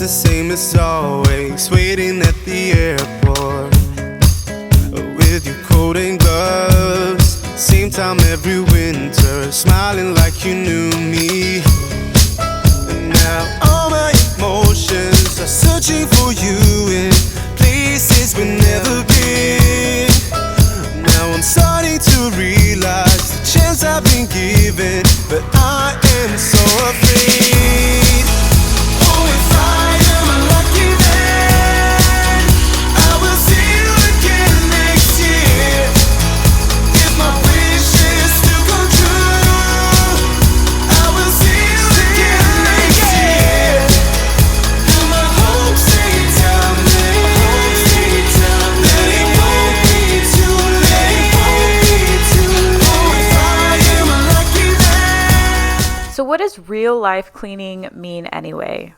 the same as always, waiting at the airport with your coat and gloves. Same time every winter, smiling like you knew me. And now all my emotions are searching for you in places we've never been. Now I'm starting to realize the chance I've been given, but I am so afraid. Oh, if I am lucky then I will see you again next year. If my wishes do come true, I will see you again next year. And my hopes they tell me that it won't be too late. Oh, if I am lucky then. So what does real life cleaning mean anyway?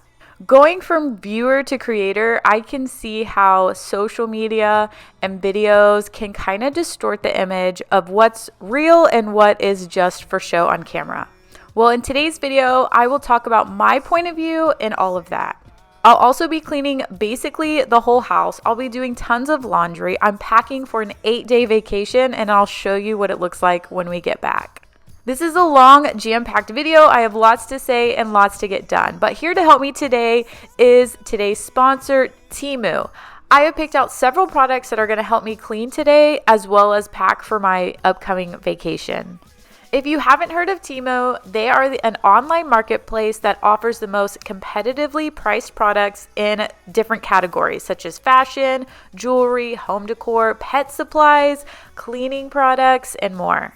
Going from viewer to creator, I can see how social media and videos can kind of distort the image of what's real and what is just for show on camera. Well, in today's video, I will talk about my point of view and all of that. I'll also be cleaning basically the whole house. I'll be doing tons of laundry. I'm packing for an 8-day vacation, and I'll show you what it looks like when we get back. This is a long, jam-packed video. I have lots to say and lots to get done. But here to help me today is today's sponsor, Temu. I have picked out several products that are going to help me clean today as well as pack for my upcoming vacation. If you haven't heard of Temu, they are an online marketplace that offers the most competitively priced products in different categories such as fashion, jewelry, home decor, pet supplies, cleaning products, and more.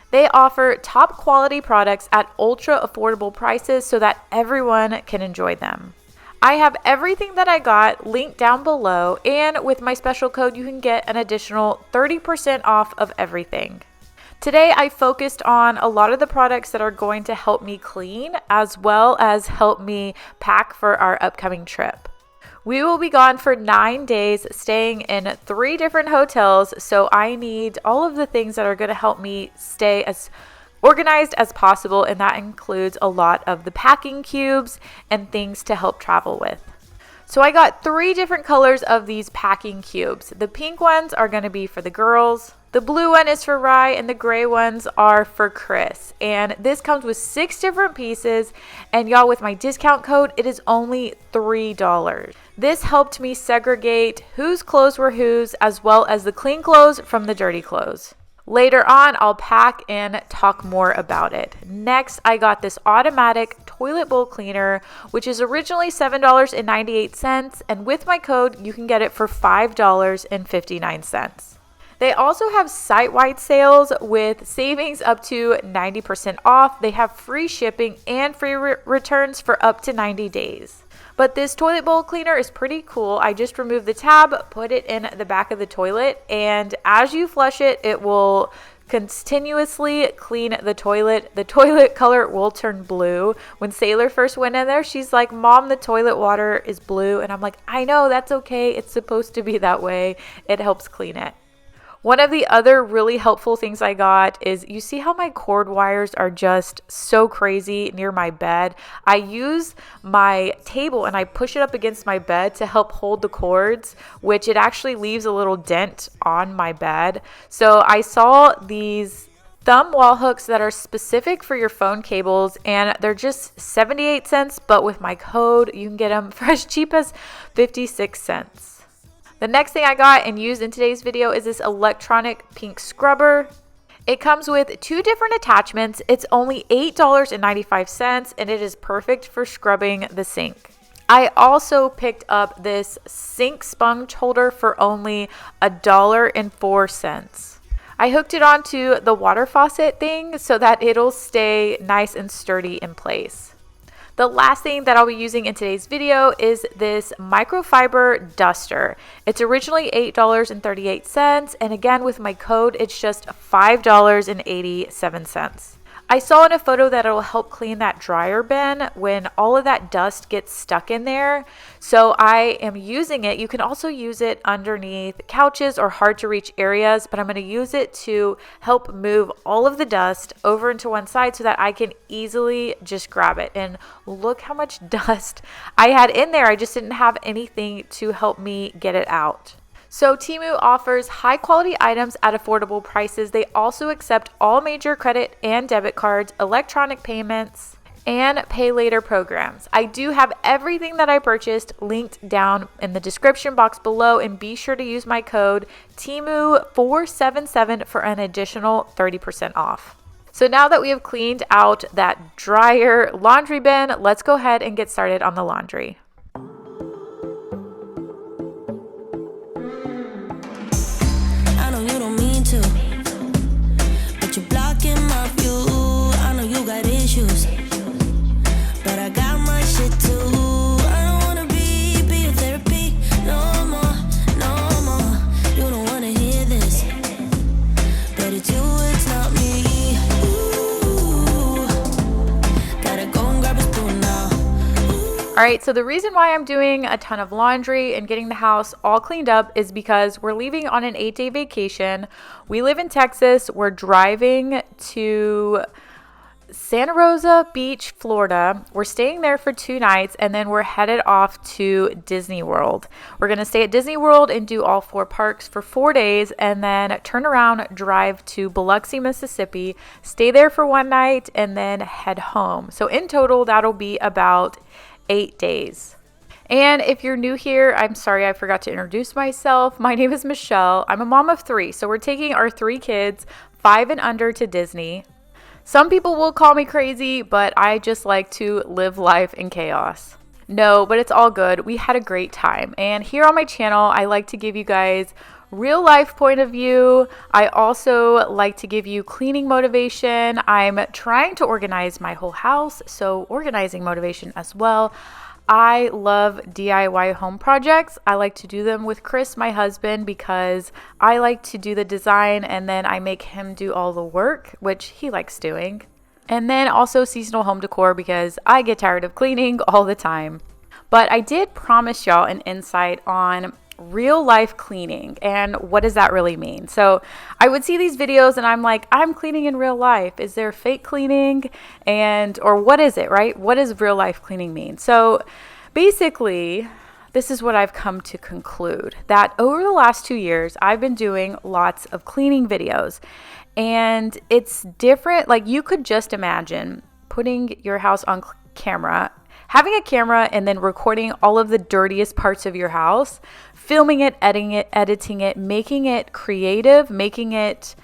They offer top quality products at ultra affordable prices so that everyone can enjoy them. I have everything that I got linked down below, and with my special code you can get an additional 30% off of everything. Today I focused on a lot of the products that are going to help me clean as well as help me pack for our upcoming trip. We will be gone for 9 days, staying in 3 different hotels, so I need all of the things that are going to help me stay as organized as possible, and that includes a lot of the packing cubes and things to help travel with. So I got 3 different colors of these packing cubes. The pink ones are going to be for the girls, the blue one is for Rye, and the gray ones are for Chris. And this comes with 6 different pieces, and y'all, with my discount code, it is only $3. This helped me segregate whose clothes were whose, as well as the clean clothes from the dirty clothes. Later on, I'll pack and talk more about it. Next, I got this automatic toilet bowl cleaner, which is originally $7.98, and with my code, you can get it for $5.59. They also have site-wide sales with savings up to 90% off. They have free shipping and free returns for up to 90 days. But this toilet bowl cleaner is pretty cool. I just removed the tab, put it in the back of the toilet, and as you flush it, it will continuously clean the toilet. The toilet color will turn blue. When Sailor first went in there, she's like, "Mom, the toilet water is blue." And I'm like, "I know, that's okay. It's supposed to be that way." It helps clean it. One of the other really helpful things I got is, you see how my cord wires are just so crazy near my bed? I use my table and I push it up against my bed to help hold the cords, which it actually leaves a little dent on my bed. So I saw these thumb wall hooks that are specific for your phone cables, and they're just 78 cents, but with my code, you can get them for as cheap as 56 cents. The next thing I got and used in today's video is this electronic pink scrubber. It comes with 2 different attachments. It's only $8.95, and it is perfect for scrubbing the sink. I also picked up this sink sponge holder for only $1.04. I hooked it onto the water faucet thing so that it'll stay nice and sturdy in place. The last thing that I'll be using in today's video is this microfiber duster. It's originally $8.38, and again with my code, it's just $5.87. I saw in a photo that it'll help clean that dryer bin when all of that dust gets stuck in there. So I am using it. You can also use it underneath couches or hard to reach areas, but I'm going to use it to help move all of the dust over into one side so that I can easily just grab it. And look how much dust I had in there. I just didn't have anything to help me get it out. So Temu offers high quality items at affordable prices. They also accept all major credit and debit cards, electronic payments, and pay later programs. I do have everything that I purchased linked down in the description box below, and be sure to use my code TEMU477 for an additional 30% off. So now that we have cleaned out that dryer laundry bin, let's go ahead and get started on the laundry. All right, so the reason why I'm doing a ton of laundry and getting the house all cleaned up is because we're leaving on an 8-day vacation. We live in Texas. We're driving to Santa Rosa Beach, Florida. We're staying there for 2 nights, and then we're headed off to Disney World. We're going to stay at Disney World and do all 4 parks for 4 days, and then turn around, drive to Biloxi, Mississippi, stay there for 1 night, and then head home. So in total, that'll be about 8 days. And if you're new here, I'm sorry I forgot to introduce myself. My name is Michelle. I'm a mom of 3, so we're taking our 3 kids, 5 and under, to Disney. Some people will call me crazy, but I just like to live life in chaos. No, but it's all good. We had a great time. And here on my channel, I like to give you guys real life point of view. I also like to give you cleaning motivation. I'm trying to organize my whole house, so organizing motivation as well. I love DIY home projects. I like to do them with Chris, my husband, because I like to do the design and then I make him do all the work, which he likes doing. And then also seasonal home decor because I get tired of cleaning all the time. But I did promise y'all an insight on real life cleaning and what does that really mean. So I would see these videos and I'm like, I'm cleaning in real life. Is there fake cleaning? Or what is it, right? What does real life cleaning mean? So basically, this is what I've come to conclude, that over the last 2 years, I've been doing lots of cleaning videos, and it's different. Like, you could just imagine putting your house on camera, having a camera and then recording all of the dirtiest parts of your house, filming it, editing it, making it creative, making it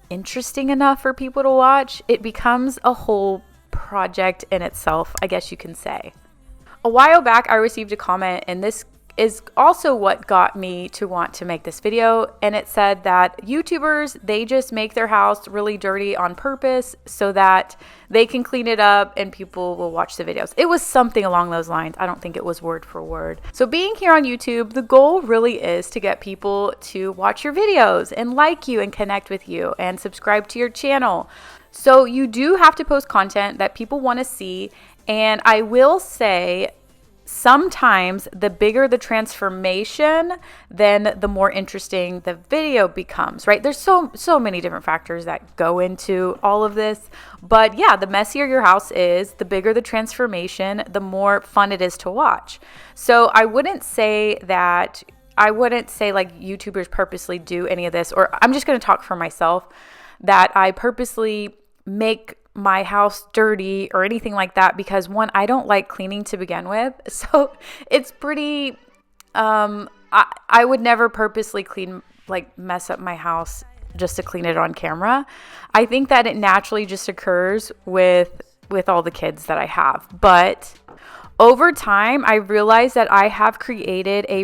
interesting enough for people to watch. It becomes a whole project in itself, I guess you can say. A while back, I received a comment, and this is also what got me to want to make this video. And it said that YouTubers, they just make their house really dirty on purpose so that they can clean it up and people will watch the videos. It was something along those lines. I don't think it was word for word. So being here on YouTube, the goal really is to get people to watch your videos and like you and connect with you and subscribe to your channel. So you do have to post content that people want to see. And I will say, sometimes the bigger the transformation, then the more interesting the video becomes, right? There's so many different factors that go into all of this. But yeah, the messier your house is, the bigger the transformation, the more fun it is to watch. So I wouldn't say like YouTubers purposely do any of this, or I'm just going to talk for myself, that I purposely make my house dirty or anything like that, because one, I don't like cleaning to begin with. So it's pretty, I would never purposely mess up my house just to clean it on camera. I think that it naturally just occurs with all the kids that I have. But over time, I realized that I have created a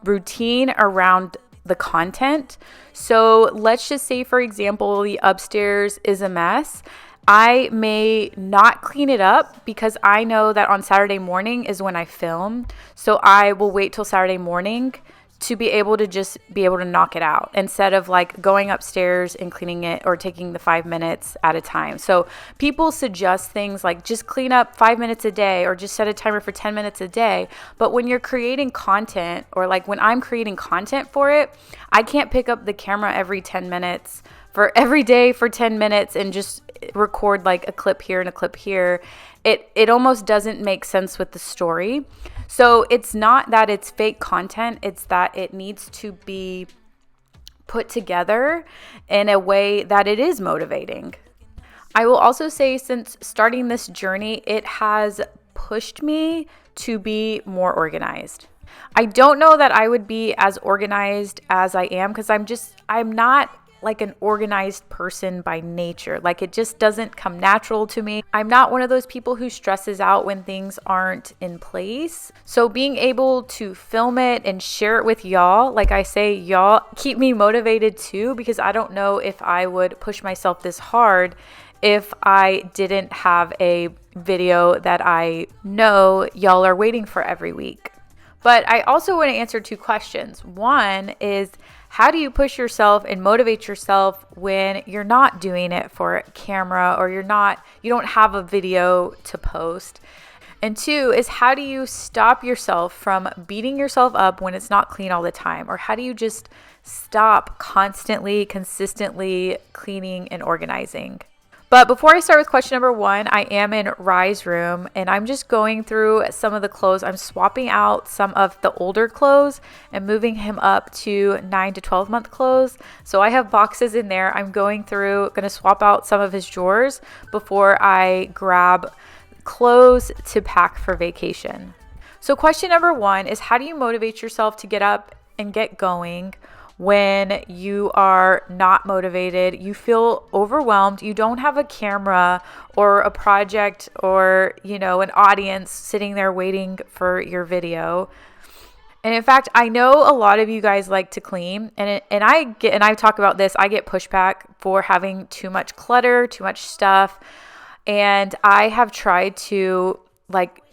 routine around the content. So let's just say, for example, the upstairs is a mess. I may not clean it up because I know that on Saturday morning is when I film. So I will wait till Saturday morning to be able to just be able to knock it out instead of like going upstairs and cleaning it or taking the 5 minutes at a time. So people suggest things like just clean up 5 minutes a day or just set a timer for 10 minutes a day. But when you're creating content, or like when I'm creating content for it, I can't pick up the camera every 10 minutes for every day for 10 minutes and just record like a clip here and a clip here. It almost doesn't make sense with the story. So it's not that it's fake content, it's that it needs to be put together in a way that it is motivating. I will also say, since starting this journey, it has pushed me to be more organized. I don't know that I would be as organized as I am because I'm not like an organized person by nature. Like it just doesn't come natural to me. I'm not one of those people who stresses out when things aren't in place. So being able to film it and share it with y'all, like I say, y'all keep me motivated too, because I don't know if I would push myself this hard if I didn't have a video that I know y'all are waiting for every week. But I also want to answer 2 questions. One is, how do you push yourself and motivate yourself when you're not doing it for camera or you don't have a video to post? And 2 is, how do you stop yourself from beating yourself up when it's not clean all the time? Or how do you just stop constantly, consistently cleaning and organizing? But before I start with question number 1, I am in Rye's room and I'm just going through some of the clothes. I'm swapping out some of the older clothes and moving him up to 9 to 12 month clothes. So I have boxes in there. I'm going to swap out some of his drawers before I grab clothes to pack for vacation. So question number 1 is, how do you motivate yourself to get up and get going when you are not motivated, you feel overwhelmed, you don't have a camera or a project or, an audience sitting there waiting for your video? And in fact, I know a lot of you guys like to clean, and I talk about this, I get pushback for having too much clutter, too much stuff. And I have tried to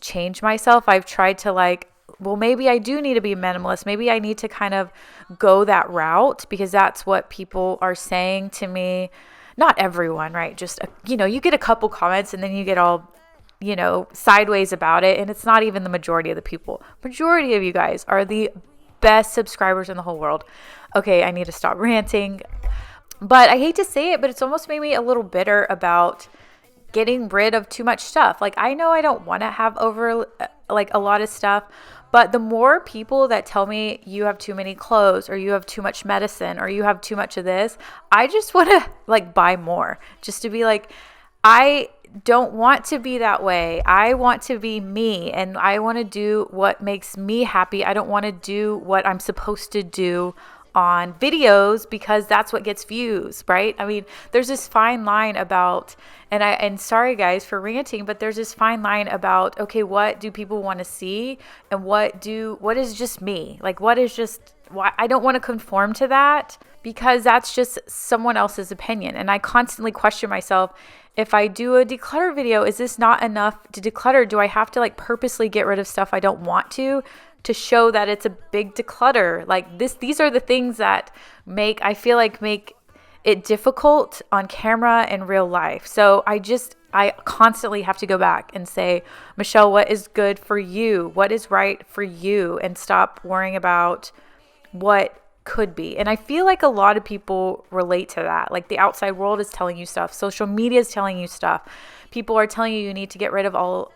change myself. I've tried to well, maybe I do need to be minimalist. Maybe I need to kind of go that route because that's what people are saying to me. Not everyone, right? Just, you get a couple comments and then you get all, sideways about it. And it's not even the majority of the people. Majority of you guys are the best subscribers in the whole world. Okay, I need to stop ranting. But I hate to say it, but it's almost made me a little bitter about getting rid of too much stuff. I know I don't want to have over a lot of stuff, but the more people that tell me you have too many clothes or you have too much medicine or you have too much of this, I just want to buy more, just to be I don't want to be that way. I want to be me and I want to do what makes me happy. I don't want to do what I'm supposed to do on videos because that's what gets views, right? I mean, there's this fine line about, and sorry guys for ranting, but there's this fine line about, okay, what do people want to see and what is just me? Why I don't want to conform to that because that's just someone else's opinion. And I constantly question myself, if I do a declutter video, is this not enough to declutter? Do I have to purposely get rid of stuff I don't want to show that it's a big declutter? These are the things that make it difficult on camera and real life. So I constantly have to go back and say, Michelle, what is good for you? What is right for you? And stop worrying about what could be. And I feel like a lot of people relate to that. The outside world is telling you stuff. Social media is telling you stuff. People are telling you need to get rid of all,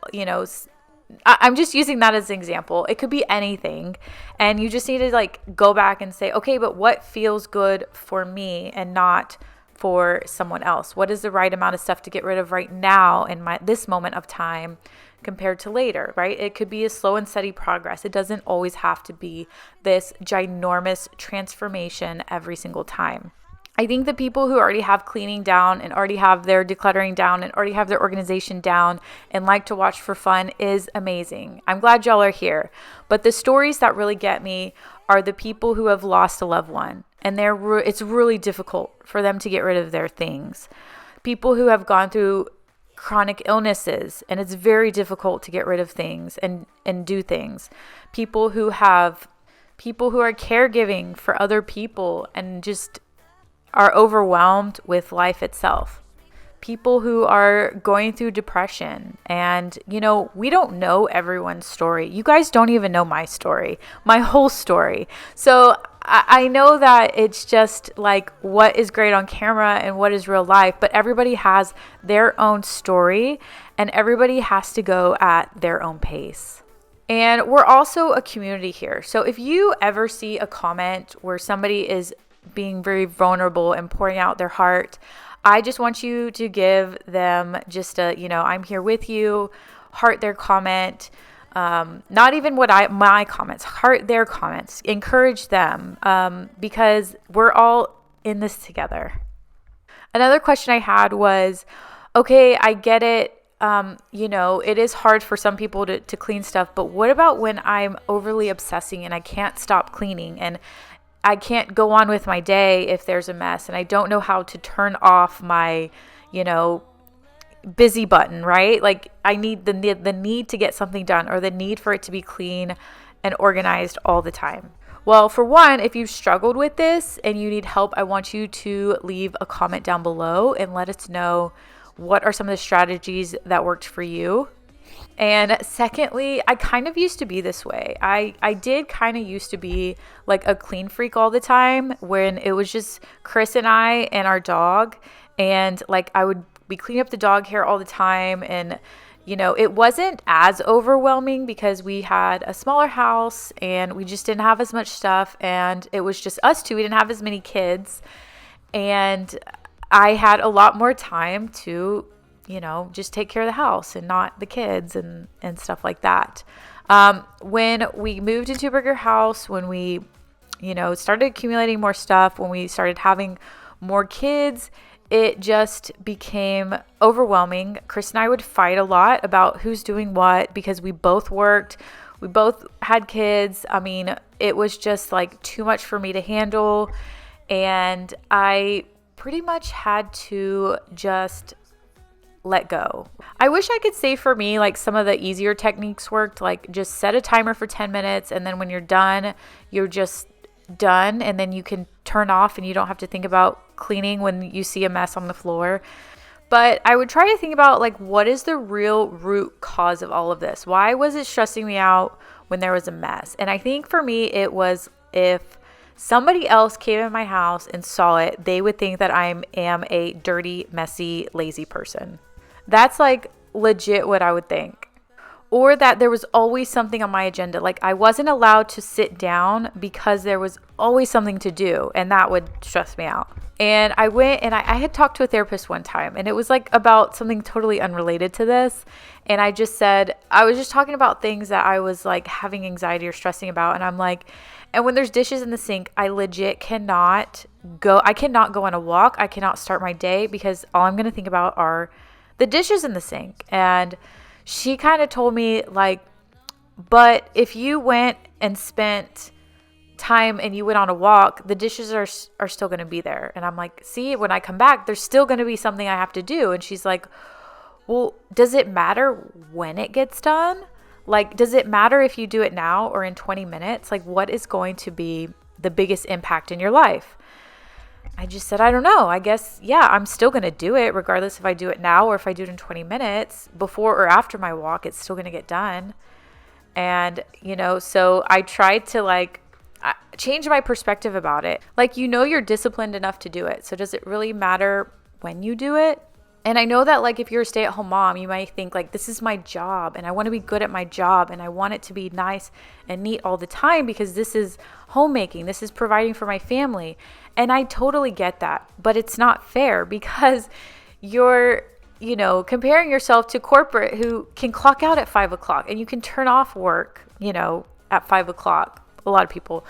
I'm just using that as an example. It could be anything. And you just need to go back and say, okay, but what feels good for me and not for someone else? What is the right amount of stuff to get rid of right now in this moment of time compared to later, right? It could be a slow and steady progress. It doesn't always have to be this ginormous transformation every single time. I think the people who already have cleaning down and already have their decluttering down and already have their organization down and like to watch for fun is amazing. I'm glad y'all are here. But the stories that really get me are the people who have lost a loved one. And it's really difficult for them to get rid of their things. People who have gone through chronic illnesses and it's very difficult to get rid of things and do things. People who have people who are caregiving for other people and just are overwhelmed with life itself. People who are going through depression. And, we don't know everyone's story. You guys don't even know my story, my whole story. So I know that it's just like what is great on camera and what is real life, but everybody has their own story and everybody has to go at their own pace. And we're also a community here. So if you ever see a comment where somebody is being very vulnerable and pouring out their heart, I just want you to give them just a, I'm here with you, heart their comment. Not even my comments, heart their comments, encourage them, because we're all in this together. Another question I had was, okay, I get it. It is hard for some people to clean stuff, but what about when I'm overly obsessing and I can't stop cleaning and I can't go on with my day if there's a mess and I don't know how to turn off my, busy button, right? Like I need the need to get something done or the need for it to be clean and organized all the time. Well, for one, if you've struggled with this and you need help, I want you to leave a comment down below and let us know what are some of the strategies that worked for you. And secondly, I kind of used to be this way. I did kind of used to be like a clean freak all the time when it was just Chris and I and our dog. And like I would be cleaning up the dog hair all the time. And, it wasn't as overwhelming because we had a smaller house and we just didn't have as much stuff. And it was just us two. We didn't have as many kids. And I had a lot more time to just take care of the house and not the kids and stuff like that. When we moved into a bigger house, when we, started accumulating more stuff, when we started having more kids, it just became overwhelming. Chris and I would fight a lot about who's doing what because we both worked. We both had kids. I mean, it was just like too much for me to handle. And I pretty much had to just let go. I wish I could say for me, like some of the easier techniques worked, like just set a timer for 10 minutes. And then when you're done, you're just done. And then you can turn off and you don't have to think about cleaning when you see a mess on the floor. But I would try to think about like, what is the real root cause of all of this? Why was it stressing me out when there was a mess? And I think for me, it was if somebody else came in my house and saw it, they would think that I am a dirty, messy, lazy person. That's like legit what I would think. Or that there was always something on my agenda. Like I wasn't allowed to sit down because there was always something to do, and that would stress me out. And I went and I had talked to a therapist one time, and it was like about something totally unrelated to this. And I just said, I was just talking about things that I was like having anxiety or stressing about. And I'm like, and when there's dishes in the sink, I legit cannot go on a walk. I cannot start my day because all I'm going to think about are the dishes in the sink. And she kind of told me like, but if you went and spent time and you went on a walk, the dishes are still going to be there. And I'm like, see, when I come back, there's still going to be something I have to do. And she's like, well, does it matter when it gets done? Like, does it matter if you do it now or in 20 minutes? Like, what is going to be the biggest impact in your life? I just said, I don't know. I guess, yeah, I'm still going to do it regardless if I do it now or if I do it in 20 minutes. Before or after my walk, it's still going to get done. And, so I tried to like change my perspective about it. Like, you're disciplined enough to do it. So does it really matter when you do it? And I know that like if you're a stay-at-home mom, you might think like, this is my job and I want to be good at my job and I want it to be nice and neat all the time because this is homemaking. This is providing for my family. And I totally get that, but it's not fair because you're, comparing yourself to corporate who can clock out at 5 o'clock and you can turn off work, at 5 o'clock, a lot of people.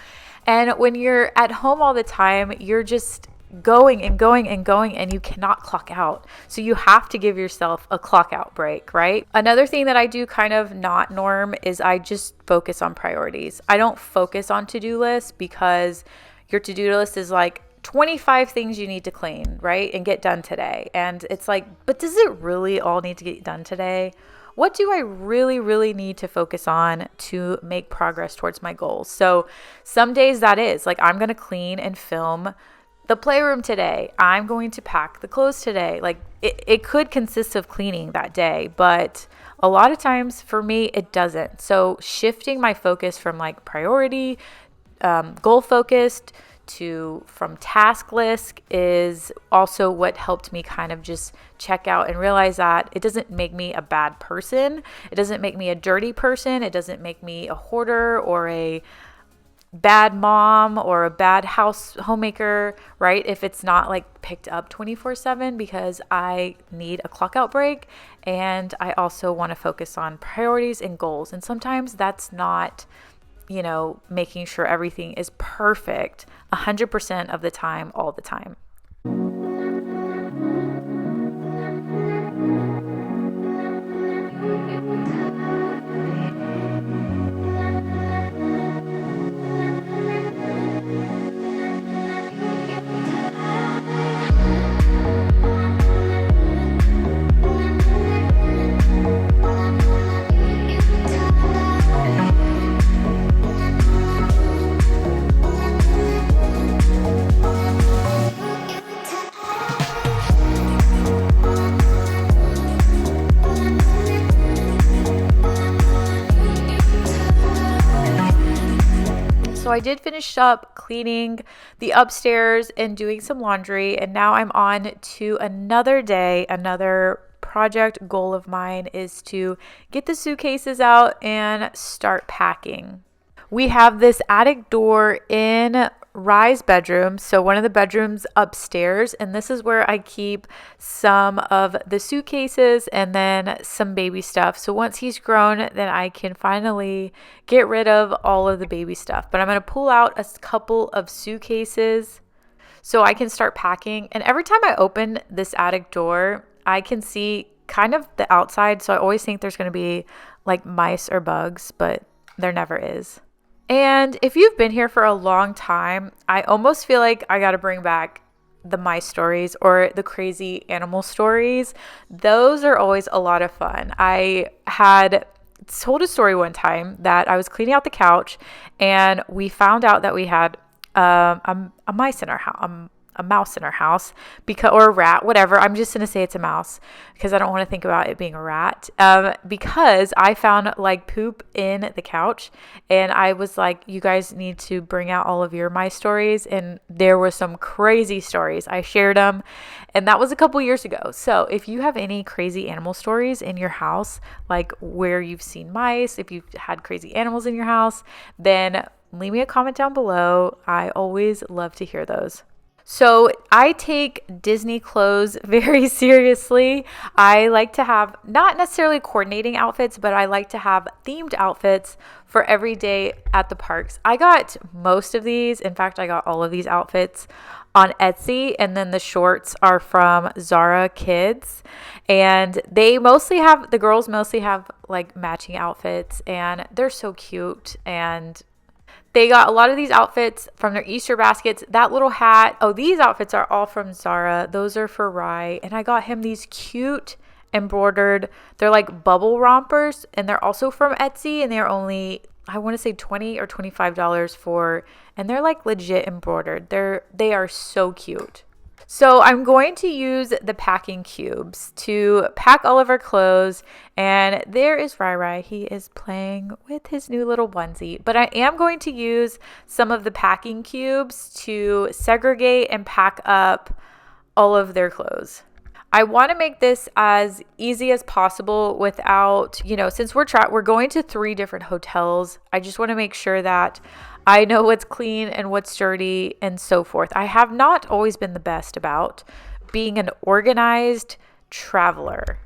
And when you're at home all the time, you're just going and going and going and you cannot clock out. So you have to give yourself a clock out break, right? Another thing that I do kind of not norm is I just focus on priorities. I don't focus on to-do lists because your to-do list is like 25 things you need to clean, right? And get done today. And it's like, but does it really all need to get done today? what do I really, really need to focus on to make progress towards my goals? So some days that is like, I'm going to clean and film the playroom today. I'm going to pack the clothes today. Like it could consist of cleaning that day, but a lot of times for me, it doesn't. So shifting my focus from like priority, goal focused from task list is also what helped me kind of just check out and realize that it doesn't make me a bad person. It doesn't make me a dirty person. It doesn't make me a hoarder or a bad mom or a bad homemaker, right? If it's not like picked up 24/7, because I need a clock out break and I also want to focus on priorities and goals. And sometimes that's not, making sure everything is perfect 100% of the time, all the time. So I did finish up cleaning the upstairs and doing some laundry, and now I'm on to another day. Another project goal of mine is to get the suitcases out and start packing. We have this attic door in Rye's bedroom, so one of the bedrooms upstairs, and this is where I keep some of the suitcases and then some baby stuff. So once he's grown, then I can finally get rid of all of the baby stuff. But I'm going to pull out a couple of suitcases so I can start packing. And every time I open this attic door, I can see kind of the outside. So I always think there's going to be like mice or bugs, but there never is. And if you've been here for a long time, I almost feel like I got to bring back the mice stories or the crazy animal stories. Those are always a lot of fun. I had told a story one time that I was cleaning out the couch and we found out that we had a mouse in our house, or a rat, whatever. I'm just going to say it's a mouse because I don't want to think about it being a rat. Because I found like poop in the couch and I was like, you guys need to bring out all of your mice stories. And there were some crazy stories. I shared them and that was a couple years ago. So if you have any crazy animal stories in your house, like where you've seen mice, if you've had crazy animals in your house, then leave me a comment down below. I always love to hear those. So I take Disney clothes very seriously. I like to have not necessarily coordinating outfits, but I like to have themed outfits for every day at the parks. I got most of these. In fact, I got all of these outfits on Etsy, and then the shorts are from Zara Kids. And the girls mostly have like matching outfits, and they're so cute. And they got a lot of these outfits from their Easter baskets. That little hat. Oh, these outfits are all from Zara. Those are for Rye. And I got him these cute embroidered, they're like bubble rompers. And they're also from Etsy. And they're only, I want to say $20 or $25 and they're like legit embroidered. They are so cute. So I'm going to use the packing cubes to pack all of our clothes. And there is Rai. He is playing with his new little onesie. But I am going to use some of the packing cubes to segregate and pack up all of their clothes. I want to make this as easy as possible without, since we're going to 3 different hotels, I just want to make sure that I know what's clean and what's dirty and so forth. I have not always been the best about being an organized traveler,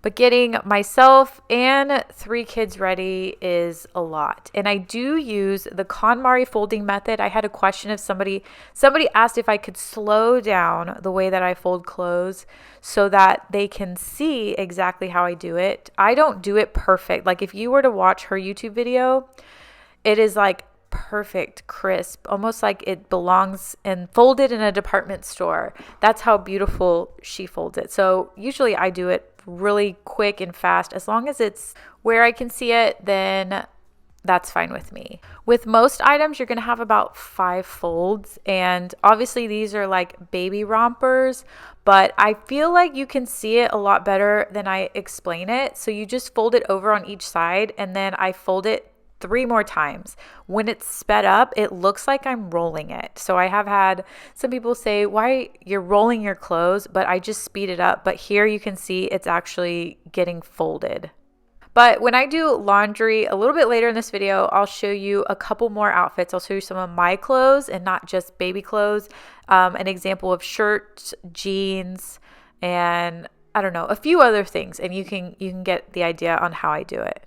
but getting myself and 3 kids ready is a lot. And I do use the Konmari folding method. I had a question of somebody asked if I could slow down the way that I fold clothes so that they can see exactly how I do it. I don't do it perfect. Like if you were to watch her YouTube video, it is like perfect, crisp, almost like it belongs and folded in a department store. That's how beautiful she folds it. So usually I do it really quick and fast. As long as it's where I can see it, then that's fine with me. With most items, you're going to have about 5 folds. And obviously these are like baby rompers, but I feel like you can see it a lot better than I explain it. So you just fold it over on each side, and then I fold it 3 more times. When it's sped up, it looks like I'm rolling it. So I have had some people say, why you're rolling your clothes, but I just speed it up. But here you can see it's actually getting folded. But when I do laundry a little bit later in this video, I'll show you a couple more outfits. I'll show you some of my clothes and not just baby clothes. An example of shirts, jeans, and I don't know, a few other things. And you can get the idea on how I do it.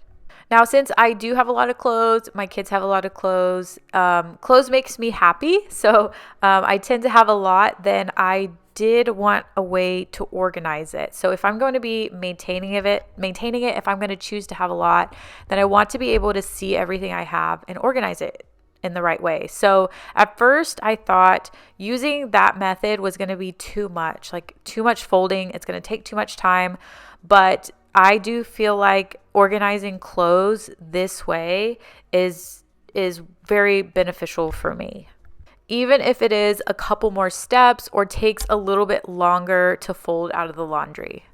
Now, since I do have a lot of clothes, my kids have a lot of clothes, clothes makes me happy. So I tend to have a lot. Then I did want a way to organize it. So if I'm going to be maintaining it, if I'm going to choose to have a lot, then I want to be able to see everything I have and organize it in the right way. So at first I thought using that method was going to be too much folding. It's going to take too much time, but I do feel like organizing clothes this way is very beneficial for me, even if it is a couple more steps or takes a little bit longer to fold out of the laundry.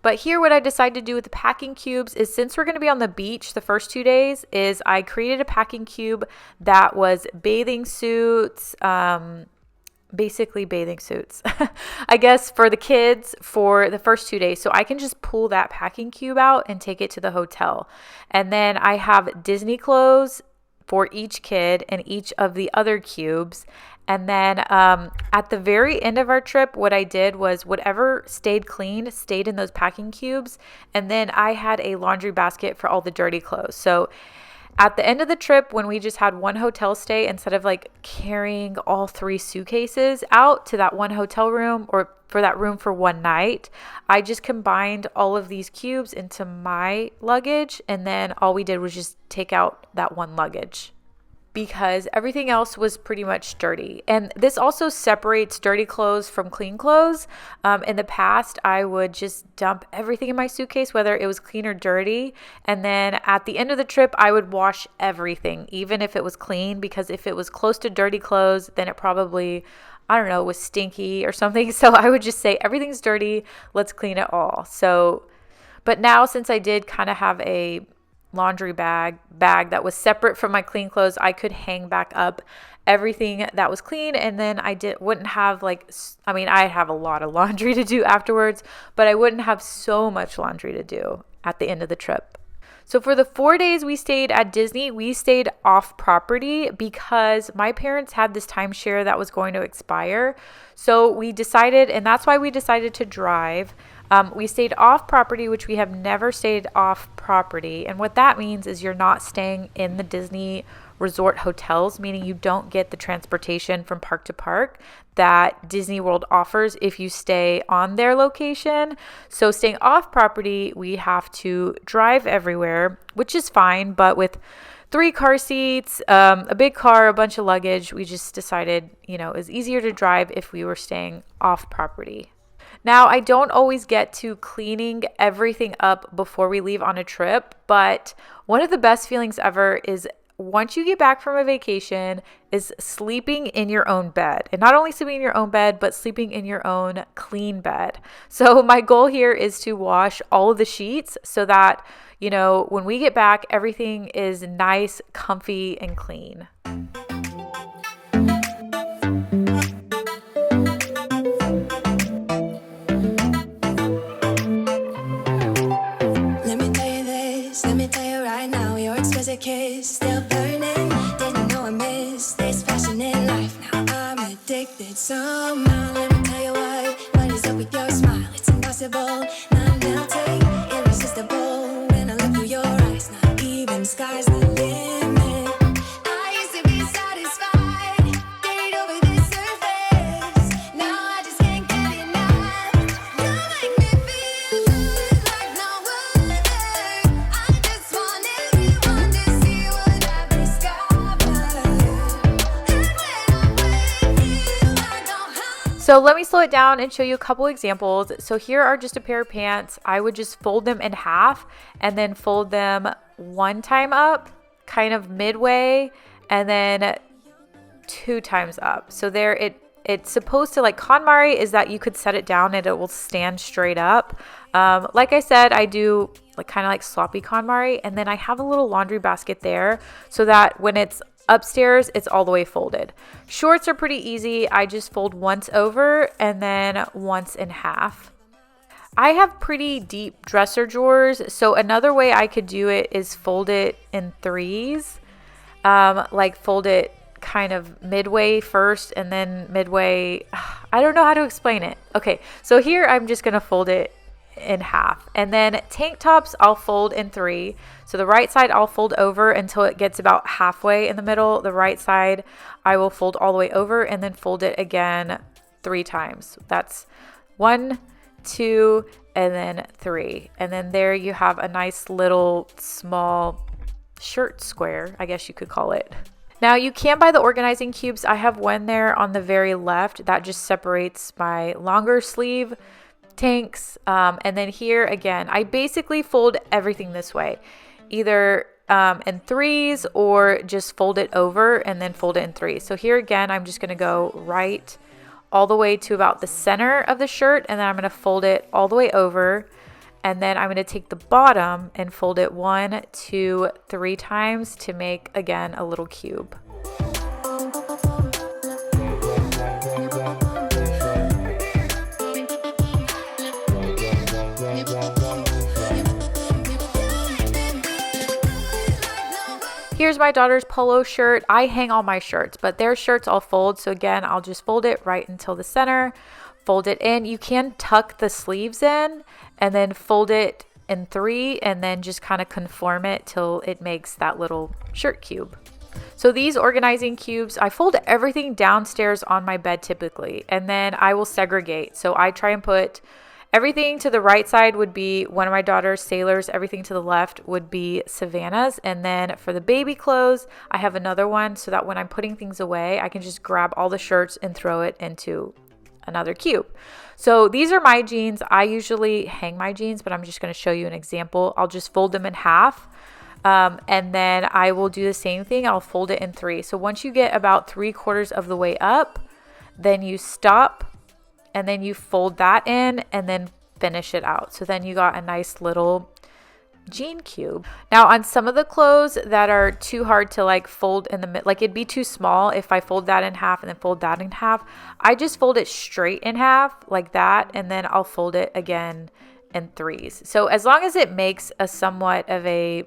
But here what I decided to do with the packing cubes is, since we're going to be on the beach the first 2 days, is I created a packing cube that was bathing suits, basically bathing suits, I guess, for the kids for the first 2 days. So I can just pull that packing cube out and take it to the hotel. And then I have Disney clothes for each kid in each of the other cubes. And then at the very end of our trip, what I did was whatever stayed clean stayed in those packing cubes. And then I had a laundry basket for all the dirty clothes. So at the end of the trip, when we just had one hotel stay, instead of like carrying all 3 suitcases out to that one hotel room or for that room for one night, I just combined all of these cubes into my luggage. And then all we did was just take out that one luggage, because everything else was pretty much dirty. And this also separates dirty clothes from clean clothes. In the past, I would just dump everything in my suitcase, whether it was clean or dirty. And then at the end of the trip, I would wash everything, even if it was clean, because if it was close to dirty clothes, then it probably, I don't know, was stinky or something. So I would just say, everything's dirty, let's clean it all. So, but now since I did kind of have a laundry bag that was separate from my clean clothes, I could hang back up everything that was clean. And then wouldn't have I have a lot of laundry to do afterwards, but I wouldn't have so much laundry to do at the end of the trip. So for the 4 days we stayed at Disney, we stayed off property because my parents had this timeshare that was going to expire. So we decided, and that's why we decided to drive. We stayed off property, which we have never stayed off property. And what that means is you're not staying in the Disney resort hotels, meaning you don't get the transportation from park to park that Disney World offers if you stay on their location. So staying off property, we have to drive everywhere, which is fine. But with 3 car seats, a big car, a bunch of luggage, we just decided, it was easier to drive if we were staying off property. Now, I don't always get to cleaning everything up before we leave on a trip, but one of the best feelings ever is once you get back from a vacation is sleeping in your own bed. And not only sleeping in your own bed, but sleeping in your own clean bed. So my goal here is to wash all of the sheets so that, when we get back, everything is nice, comfy, and clean. Kiss still burning, didn't know I missed this passion in life. Now I'm addicted somehow. Let me tell you what is up with your smile? It's impossible, not melting, irresistible. When I look through your eyes, not even sky's the limit. I used to be satisfied, getting over this surface. Now I just can't get enough. You make me feel good like no other. I just want everyone to see what I've discovered. So let me slow it down and show you a couple examples. So here are just a pair of pants. I would just fold them in half and then fold them one time up, kind of midway, and then 2 times up. So there it's supposed to, like, Konmari is that you could set it down and it will stand straight up. Like I said, I do like kind of like sloppy Konmari, and then I have a little laundry basket there so that when it's upstairs, it's all the way folded. Shorts are pretty easy. I just fold once over and then once in half. I have pretty deep dresser drawers, so another way I could do it is fold it in 3s. Like fold it kind of midway first and then midway. I don't know how to explain it. Okay, so here I'm just gonna fold it in half, and then tank tops I'll fold in 3. So the right side I'll fold over until it gets about halfway in the middle. The right side I will fold all the way over and then fold it again 3 times. That's 1, 2, and then 3, and then there you have a nice little small shirt square, I guess you could call it. Now you can buy the organizing cubes. I have one there on the very left that just separates my longer sleeve tanks, and then here again I basically fold everything this way, either in 3s or just fold it over and then fold it in 3s. So here again I'm just going to go right all the way to about the center of the shirt, and then I'm going to fold it all the way over, and then I'm going to take the bottom and fold it 1, 2, 3 times to make again a little cube. Here's my daughter's polo shirt. I hang all my shirts, but their shirts I'll fold. So again, I'll just fold it right until the center, fold it in. You can tuck the sleeves in and then fold it in 3 and then just kind of conform it till it makes that little shirt cube. So these organizing cubes, I fold everything downstairs on my bed typically, and then I will segregate. So I try and put everything to the right side would be one of my daughter's Sailors. Everything to the left would be Savannah's. And then for the baby clothes, I have another one so that when I'm putting things away, I can just grab all the shirts and throw it into another cube. So these are my jeans. I usually hang my jeans, but I'm just going to show you an example. I'll just fold them in half. And then I will do the same thing. I'll fold it in 3. So once you get about 3/4 of the way up, then you stop, and then you fold that in and then finish it out. So then you got a nice little jean cube. Now on some of the clothes that are too hard to like fold in the mid, like it'd be too small if I fold that in half and then fold that in half, I just fold it straight in half like that, and then I'll fold it again in 3s. So as long as it makes a somewhat of a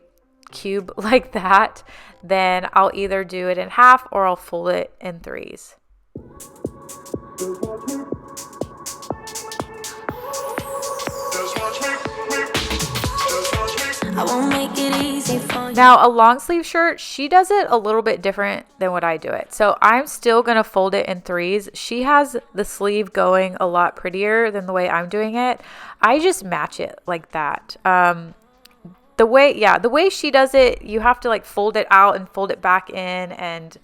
cube like that, then I'll either do it in half or I'll fold it in 3s. I won't make it easy for you. Now a long sleeve shirt, she does it a little bit different than what I do it. So I'm still going to fold it in 3s. She has the sleeve going a lot prettier than the way I'm doing it. I just match it like that. The way she does it, you have to like fold it out and fold it back in, and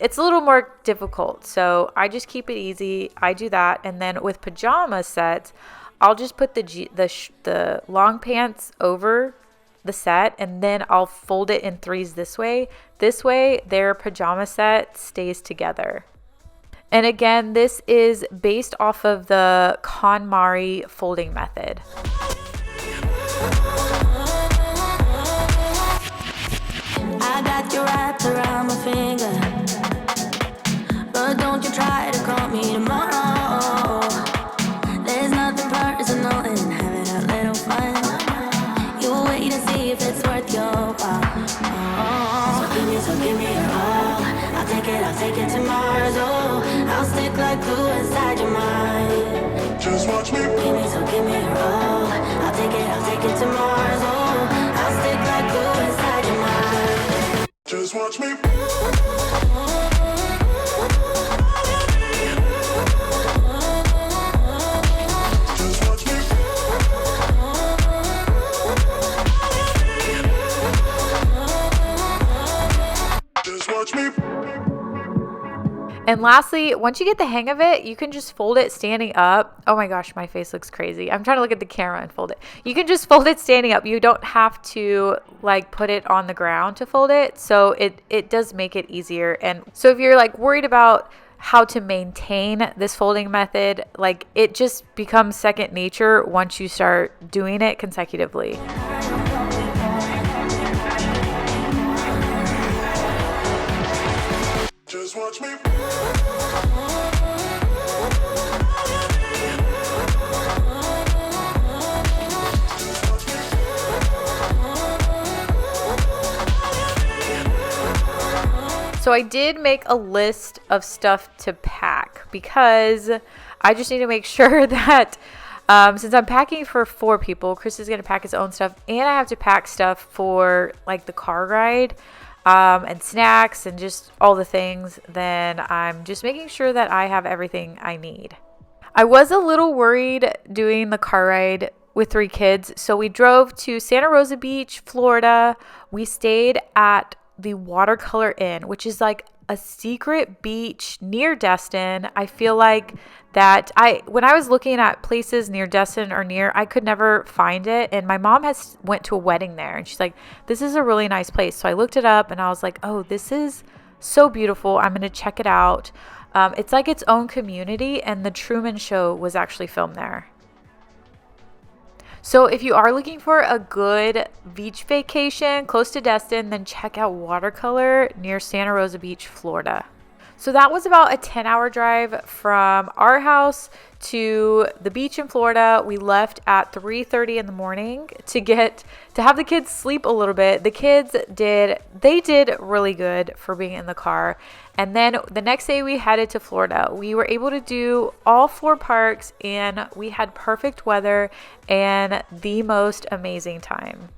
it's a little more difficult. So I just keep it easy. I do that. And then with pajama sets, I'll just put the long pants over the set, and then I'll fold it in 3s this way. This way their pajama set stays together. And again, this is based off of the Konmari folding method. I got you wrapped around my finger, but don't you try to call me tomorrow. There's nothing personal in having a little fun. You'll wait and see if it's worth your while. So give me your all. I'll take it to Mars. Oh, I'll stick like glue inside your mind. Just watch me. Give me your all. I'll take it to Mars. Oh, I'll stick like glue inside your mind. Just watch me. And lastly, once you get the hang of it, you can just fold it standing up. Oh my gosh, my face looks crazy. I'm trying to look at the camera and fold it. You can just fold it standing up. You don't have to like put it on the ground to fold it. So it does make it easier. And so if you're like worried about how to maintain this folding method, like it just becomes second nature once you start doing it consecutively. Just watch me. So I did make a list of stuff to pack because I just need to make sure that since I'm packing for 4 people, Chris is going to pack his own stuff, and I have to pack stuff for like the car ride and snacks and just all the things, then I'm just making sure that I have everything I need. I was a little worried doing the car ride with 3 kids. So we drove to Santa Rosa Beach, Florida. We stayed at the Watercolor Inn, which is like a secret beach near Destin. I feel like that when I was looking at places near Destin or near, I could never find it. And my mom went to a wedding there, and she's like, this is a really nice place. So I looked it up and I was like, oh, this is so beautiful. I'm going to check it out. It's like its own community, and the Truman Show was actually filmed there. So if you are looking for a good beach vacation close to Destin, then check out Watercolor near Santa Rosa Beach, Florida. So that was about a 10-hour drive from our house to the beach in Florida. We left at 3:30 in the morning to have the kids sleep a little bit. The kids did really good for being in the car. And then the next day we headed to Florida. We were able to do all 4 parks, and we had perfect weather and the most amazing time.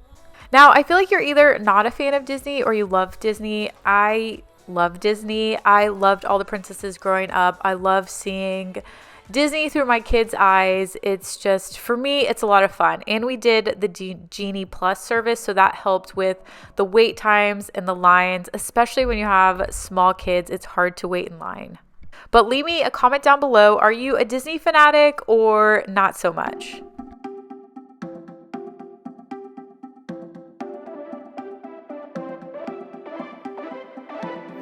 Now, I feel like you're either not a fan of Disney or you love Disney. I love Disney. I loved all the princesses growing up. I love seeing Disney through my kids' eyes. It's just, for me, it's a lot of fun. And we did the Genie Plus service, so that helped with the wait times and the lines, especially when you have small kids. It's hard to wait in line. But leave me a comment down below. Are you a Disney fanatic or not so much?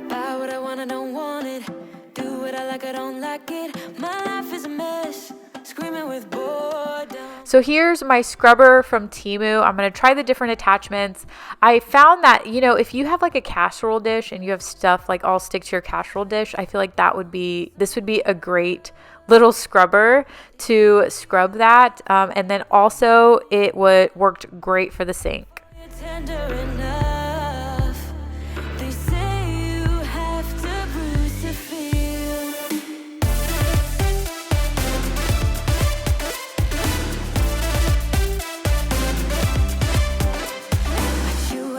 Buy what I want, I don't want it. Do what I like, I don't like it. My life is a mess, screaming with boredom. So here's my scrubber from Temu. I'm going to try the different attachments. I found that, if you have like a casserole dish and you have stuff like all stick to your casserole dish, I feel like this would be a great little scrubber to scrub that. And then also it worked great for the sink. Tender enough. They say you have to bruise to feel.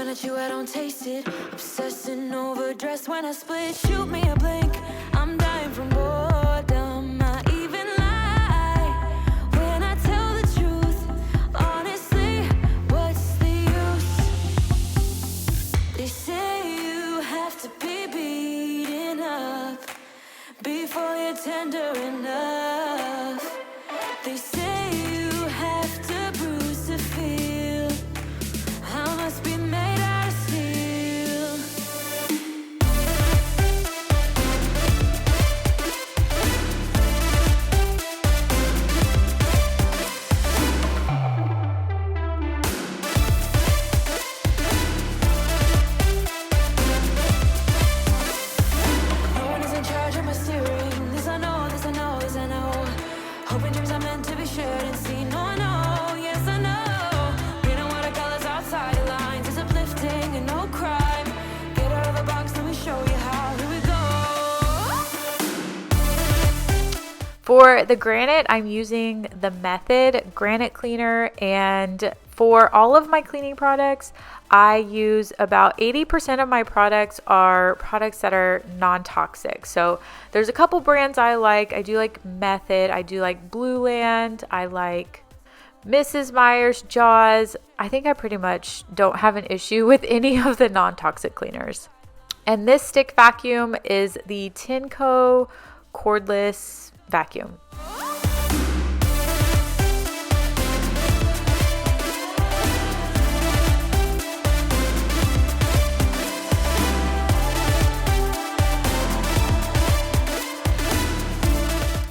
I chew, I don't taste it. Obsessing over dress when I split. Shoot me a blink. I'm dying from boredom. I even lie when I tell the truth. Honestly, what's the use? They say you have to be beaten up before you're tender enough. They say you have to bruise to feel. I must be made out of steel. No one is in charge of my steering. This I know, this I know, this I know. Hoping dreams are meant to be shared and seen. No, I know, yes I know. Painting watercolors outside the lines is uplifting and no crime. Get out of the box, let me show you how. Here we go. For the granite, I'm using the Method Granite Cleaner, and for all of my cleaning products, I use about 80% of my products are products that are non-toxic. So there's a couple brands I like. I do like Method, I do like Blue Land, I like Mrs. Meyer's, Jaws. I think I pretty much don't have an issue with any of the non-toxic cleaners. And this stick vacuum is the Tinco cordless vacuum.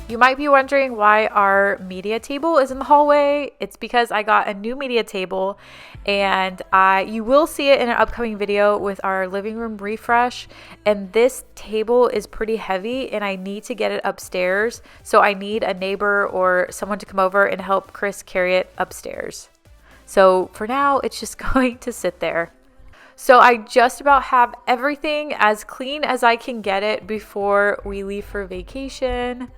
You might be wondering why our media table is in the hallway. It's because I got a new media table, and you will see it in an upcoming video with our living room refresh. And this table is pretty heavy and I need to get it upstairs. So I need a neighbor or someone to come over and help Chris carry it upstairs. So for now, it's just going to sit there. So I just about have everything as clean as I can get it before we leave for vacation.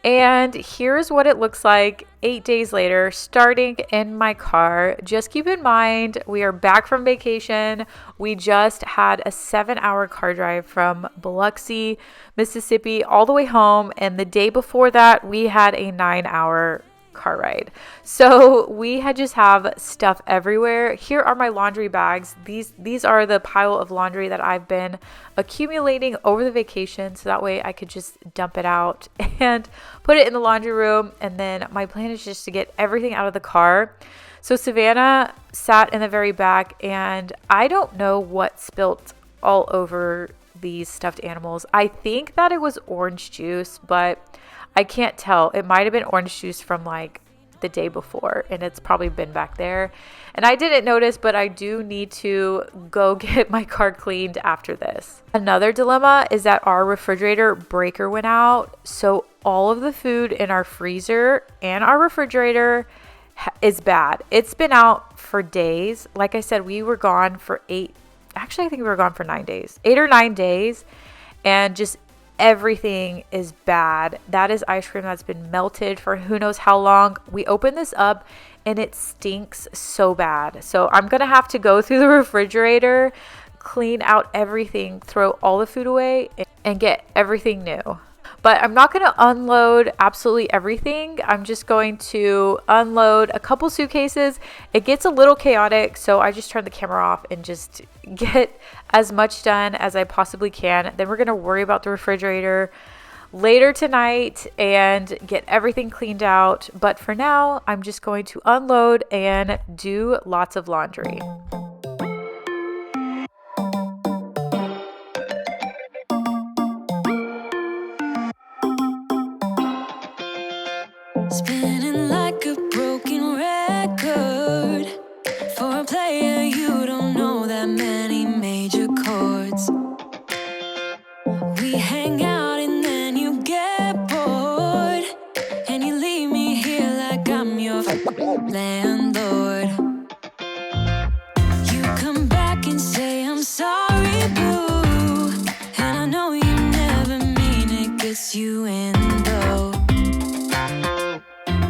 And here's what it looks like 8 days later, starting in my car. Just keep in mind, we are back from vacation. We just had a 7-hour car drive from Biloxi, Mississippi, all the way home. And the day before that, we had a 9-hour car ride. So we had just have stuff everywhere. Here are my laundry bags. These are the pile of laundry that I've been accumulating over the vacation, so that way I could just dump it out and put it in the laundry room. And then my plan is just to get everything out of the car. So Savannah sat in the very back, and I don't know what spilt all over these stuffed animals. I think that it was orange juice, but I can't tell. It might have been orange juice from like the day before, and it's probably been back there. And I didn't notice, but I do need to go get my car cleaned after this. Another dilemma is that our refrigerator breaker went out. So all of the food in our freezer and our refrigerator is bad. It's been out for days. Like I said, we were gone for 8. Actually, I think we were gone for 9 days, 8 or 9 days. And just everything is bad. That is ice cream that's been melted for who knows how long. We opened this up and it stinks so bad. So I'm going to have to go through the refrigerator, clean out everything, throw all the food away, and get everything new. But I'm not going to unload absolutely everything. I'm just going to unload a couple suitcases. It gets a little chaotic, so I just turn the camera off and just get as much done as I possibly can. Then we're going to worry about the refrigerator later tonight and get everything cleaned out. But for now, I'm just going to unload and do lots of laundry. Spinning like a broken record. For a player, you don't know that many major chords. We hang out and then you get bored, and you leave me here like I'm your landlord. You come back and say I'm sorry, boo, and I know you never mean it, gets you in though.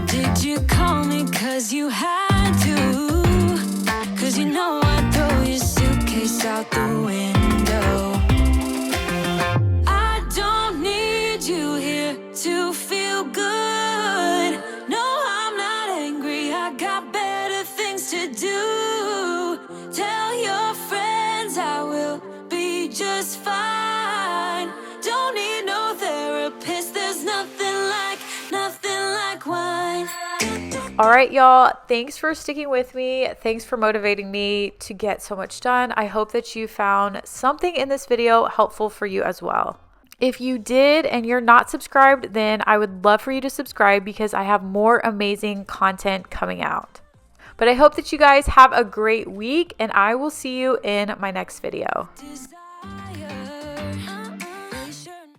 Did you call me cause you had to? Cause you know I'd throw your suitcase out the window. I don't need you here to feel good. No, I'm not angry, I got better things to do. Tell your friends I will be just fine. Don't need no therapist, there's nothing like wine. All right, y'all. Thanks for sticking with me. Thanks for motivating me to get so much done. I hope that you found something in this video helpful for you as well. If you did and you're not subscribed, then I would love for you to subscribe because I have more amazing content coming out. But I hope that you guys have a great week, and I will see you in my next video. Desire